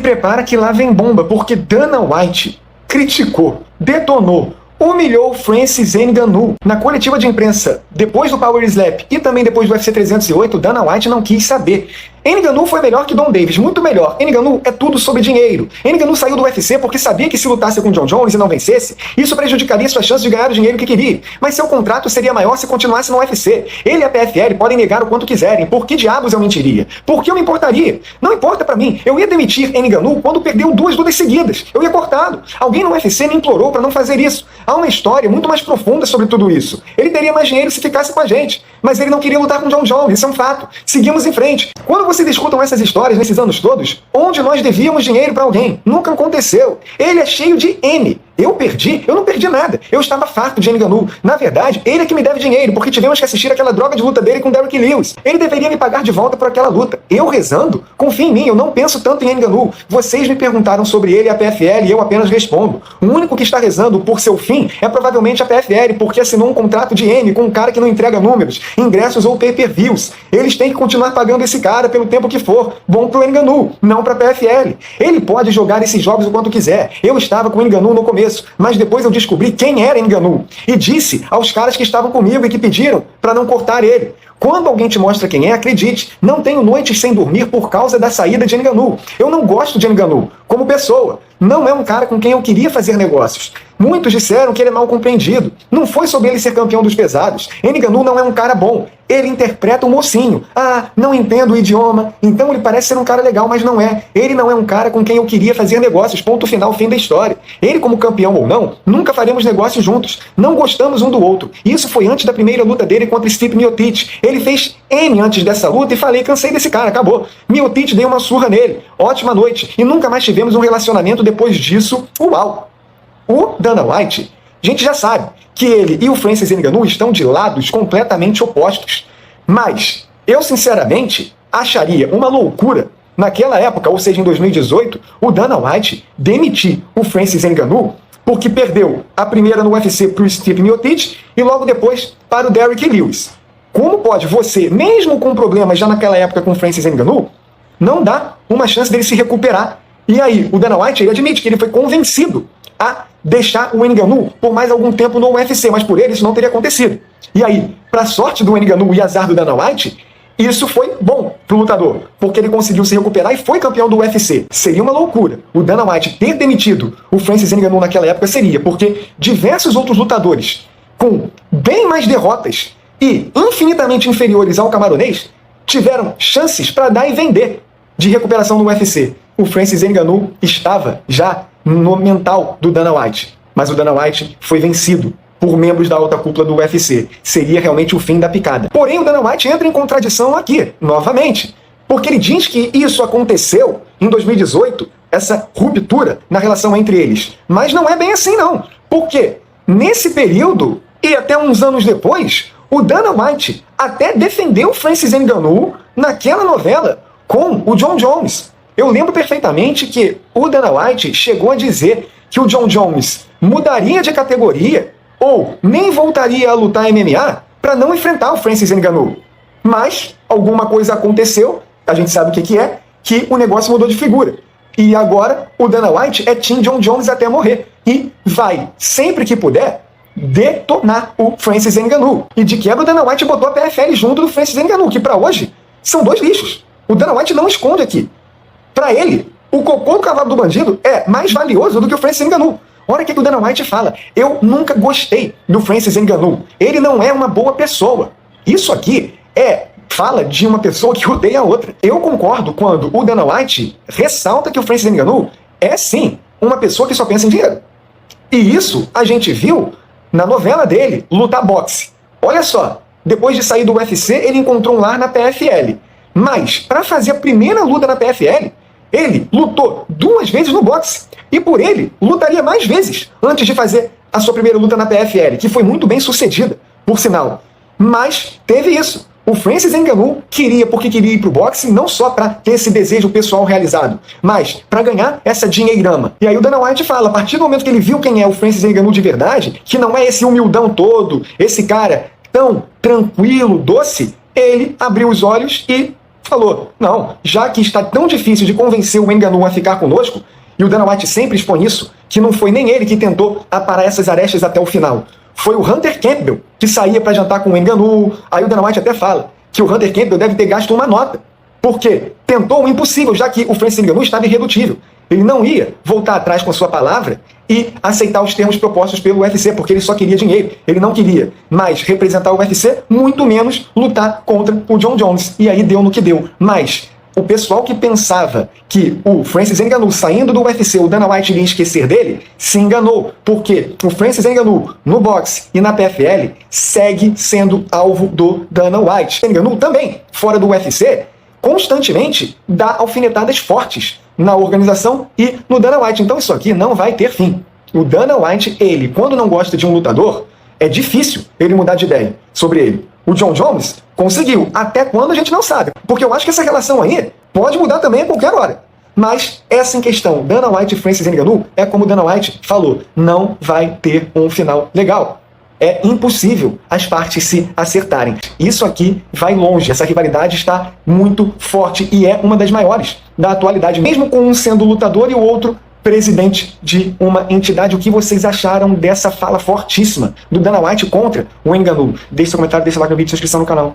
prepara que lá vem bomba, porque Dana White criticou, detonou, humilhou Francis Ngannou. Na coletiva de imprensa, depois do Power Slap e também depois do UFC 308, Dana White não quis saber. Ngannou foi melhor que Don Davis, muito melhor. Ngannou é tudo sobre dinheiro. Ngannou saiu do UFC porque sabia que se lutasse com John Jones e não vencesse, isso prejudicaria sua chance de ganhar o dinheiro que queria. Mas seu contrato seria maior se continuasse no UFC. Ele e a PFL podem negar o quanto quiserem. Por que diabos eu mentiria? Por que eu me importaria? Não importa pra mim. Eu ia demitir Ngannou quando perdeu 2 lutas seguidas. Eu ia cortá-lo. Alguém no UFC me implorou pra não fazer isso. Há uma história muito mais profunda sobre tudo isso. Ele teria mais dinheiro se ficasse com a gente. Mas ele não queria lutar com John Jones. Isso é um fato. Seguimos em frente. Quando vocês escutam essas histórias nesses anos todos, onde nós devíamos dinheiro pra alguém, nunca aconteceu. Ele é cheio de N. Eu perdi? Eu não perdi nada. Eu estava farto de Ngannou. Na verdade, ele é que me deve dinheiro, porque tivemos que assistir aquela droga de luta dele com Derrick Lewis. Ele deveria me pagar de volta por aquela luta. Eu rezando? Confia em mim, eu não penso tanto em Ngannou. Vocês me perguntaram sobre ele e a PFL e eu apenas respondo. O único que está rezando por seu fim é provavelmente a PFL, porque assinou um contrato de N com um cara que não entrega números, ingressos ou pay-per-views. Eles têm que continuar pagando esse cara pelo tempo que for. Bom pro Ngannou, não pra PFL. Ele pode jogar esses jogos o quanto quiser. Eu estava com o Ngannou no começo, mas depois eu descobri quem era Ngannou e disse aos caras que estavam comigo e que pediram para não cortar ele. Quando alguém te mostra quem é, acredite, não tenho noites sem dormir por causa da saída de Ngannou. Eu não gosto de Ngannou como pessoa. Não é um cara com quem eu queria fazer negócios. Muitos disseram que ele é mal compreendido. Não foi sobre ele ser campeão dos pesados. Ngannou não é um cara bom. Ele interpreta o mocinho. Ah, não entendo o idioma. Então ele parece ser um cara legal, mas não é. Ele não é um cara com quem eu queria fazer negócios. Ponto final, fim da história. Ele, como campeão ou não, nunca faremos negócios juntos. Não gostamos um do outro. Isso foi antes da primeira luta dele contra Stipe Miocic. Ele fez M antes dessa luta e falei, cansei desse cara, acabou. Miocic deu uma surra nele. Ótima noite. E nunca mais tivemos um relacionamento depois disso. Uau! O Dana White, a gente já sabe que ele e o Francis Ngannou estão de lados completamente opostos. Mas eu, sinceramente, acharia uma loucura, naquela época, ou seja, em 2018, o Dana White demitir o Francis Ngannou porque perdeu a primeira no UFC para o Stipe Miocic e logo depois para o Derrick Lewis. Como pode você, mesmo com problemas já naquela época com o Francis Ngannou, não dar uma chance dele se recuperar? E aí, o Dana White, ele admite que ele foi convencido a deixar o Ngannou por mais algum tempo no UFC, mas por ele isso não teria acontecido. E aí, para sorte do Ngannou e azar do Dana White, isso foi bom pro lutador, porque ele conseguiu se recuperar e foi campeão do UFC. Seria uma loucura o Dana White ter demitido o Francis Ngannou naquela época, seria, porque diversos outros lutadores com bem mais derrotas e infinitamente inferiores ao camaronês tiveram chances para dar e vender de recuperação no UFC. O Francis Ngannou estava já no mental do Dana White, mas o Dana White foi vencido por membros da alta cúpula do UFC. Seria realmente o fim da picada. Porém, o Dana White entra em contradição aqui, novamente, porque ele diz que isso aconteceu em 2018, essa ruptura na relação entre eles. Mas não é bem assim, não. Porque nesse período, e até uns anos depois, o Dana White até defendeu Francis Ngannou naquela novela com o John Jones. Eu lembro perfeitamente que o Dana White chegou a dizer que o John Jones mudaria de categoria ou nem voltaria a lutar MMA para não enfrentar o Francis Ngannou. Mas alguma coisa aconteceu, a gente sabe o que é, que o negócio mudou de figura. E agora o Dana White é Team John Jones até morrer. E vai, sempre que puder, detonar o Francis Ngannou. E de quebra o Dana White botou a PFL junto do Francis Ngannou, que para hoje são 2 lixos. O Dana White não esconde aqui. Para ele, o cocô do cavalo do bandido é mais valioso do que o Francis Ngannou. Olha o que o Dana White fala. Eu nunca gostei do Francis Ngannou. Ele não é uma boa pessoa. Isso aqui fala de uma pessoa que odeia a outra. Eu concordo quando o Dana White ressalta que o Francis Ngannou é, sim, uma pessoa que só pensa em dinheiro. E isso a gente viu na novela dele, Luta Boxe. Olha só, depois de sair do UFC, ele encontrou um lar na PFL. Mas, para fazer a primeira luta na PFL, ele lutou 2 vezes no boxe. E por ele, lutaria mais vezes antes de fazer a sua primeira luta na PFL, que foi muito bem sucedida, por sinal. Mas teve isso. O Francis Ngannou queria, porque queria ir pro boxe, não só para ter esse desejo pessoal realizado, mas para ganhar essa dinheirama. E aí o Dana White fala, a partir do momento que ele viu quem é o Francis Ngannou de verdade, que não é esse humildão todo, esse cara tão tranquilo, doce, ele abriu os olhos e falou, não, já que está tão difícil de convencer o Ngannou a ficar conosco, e o Dana White sempre expõe isso, que não foi nem ele que tentou aparar essas arestas até o final. Foi o Hunter Campbell que saía para jantar com o Ngannou. Aí o Dana White até fala que o Hunter Campbell deve ter gasto uma nota, porque tentou o impossível, já que o Francis Ngannou estava irredutível. Ele não ia voltar atrás com sua palavra e aceitar os termos propostos pelo UFC, porque ele só queria dinheiro. Ele não queria mais representar o UFC, muito menos lutar contra o Jon Jones. E aí deu no que deu. Mas o pessoal que pensava que o Francis Ngannou saindo do UFC, o Dana White iria esquecer dele, se enganou, porque o Francis Ngannou no boxe e na PFL segue sendo alvo do Dana White. Ngannou também, fora do UFC, constantemente dá alfinetadas fortes na organização e no Dana White. Então isso aqui não vai ter fim. O Dana White, ele, quando não gosta de um lutador, é difícil ele mudar de ideia sobre ele. O Jon Jones conseguiu, até quando a gente não sabe. Porque eu acho que essa relação aí pode mudar também a qualquer hora. Mas essa em questão, Dana White e Francis Ngannou, é como o Dana White falou, não vai ter um final legal. É impossível as partes se acertarem. Isso aqui vai longe, essa rivalidade está muito forte e é uma das maiores da atualidade, mesmo com um sendo lutador e o outro presidente de uma entidade. O que vocês acharam dessa fala fortíssima do Dana White contra o Ngannou? Deixe seu comentário, deixe like no vídeo e se inscrição no canal.